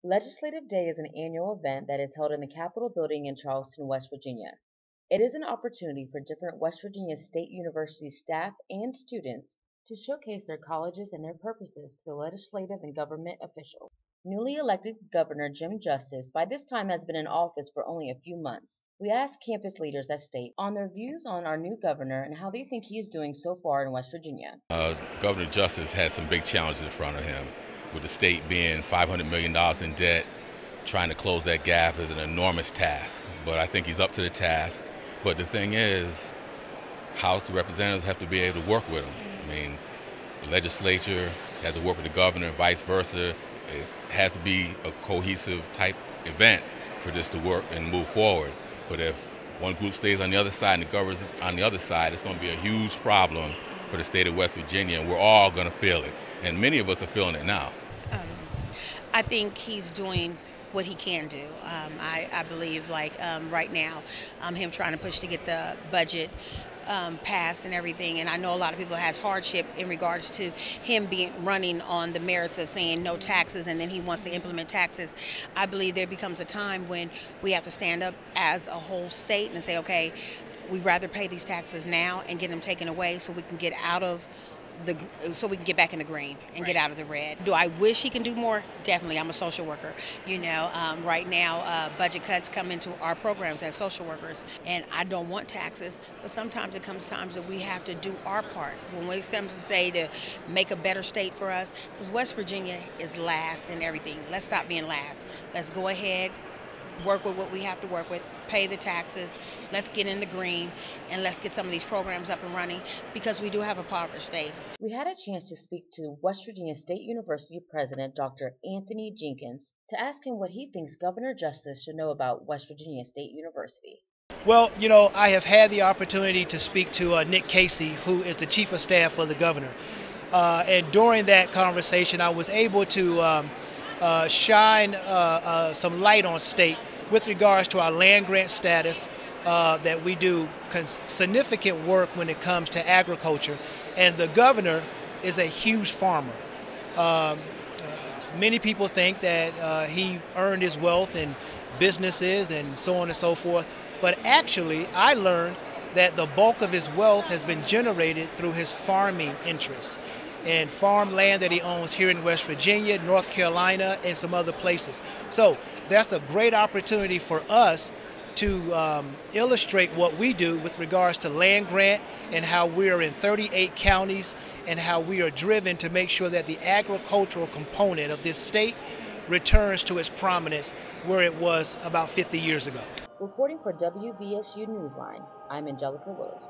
Legislative Day is an annual event that is held in the Capitol building in Charleston, West Virginia. It is an opportunity for different West Virginia State University staff and students to showcase their colleges and their purposes to the legislative and government officials. Newly elected Governor Jim Justice by this time has been in office for only a few months. We asked campus leaders at State on their views on our new governor and how they think he is doing so far in West Virginia. Governor Justice has some big challenges in front of him. With the state being $500 million in debt, trying to close that gap is an enormous task. But I think he's up to the task. But the thing is, House representatives have to be able to work with him. I mean, the legislature has to work with the governor and vice versa. It has to be a cohesive type event for this to work and move forward. But if one group stays on the other side and the governor's on the other side, it's going to be a huge problem for the state of West Virginia, and we're all going to feel it. And many of us are feeling it now. I think he's doing what he can do. I believe, like right now, him trying to push to get the budget passed and everything, and I know a lot of people has hardship in regards to him running on the merits of saying no taxes, and then he wants to implement taxes. I believe there becomes a time when we have to stand up as a whole state and say, okay, we'd rather pay these taxes now and get them taken away so we can get out of so we can get back in the green and get out of the red. Do I wish he can do more? Definitely. I'm a social worker. You know, right now, budget cuts come into our programs as social workers, and I don't want taxes, but sometimes it comes times that we have to do our part. When it comes to say to make a better state for us, because West Virginia is last in everything. Let's stop being last. Let's go ahead, work with what we have to work with, pay the taxes, let's get in the green, and let's get some of these programs up and running, because we do have a impoverished state. We had a chance to speak to West Virginia State University President Dr. Anthony Jenkins to ask him what he thinks Governor Justice should know about West Virginia State University. Well, you know, I have had the opportunity to speak to Nick Casey, who is the Chief of Staff for the Governor. And during that conversation, I was able to shine some light on State with regards to our land grant status, that we do significant work when it comes to agriculture, and the governor is a huge farmer. Many people think that he earned his wealth in businesses and so on and so forth, but actually I learned that the bulk of his wealth has been generated through his farming interests and farmland that he owns here in West Virginia, North Carolina, and some other places. So that's a great opportunity for us to illustrate what we do with regards to land grant and how we are in 38 counties and how we are driven to make sure that the agricultural component of this state returns to its prominence where it was about 50 years ago. Reporting for WVSU Newsline, I'm Angelica Willis.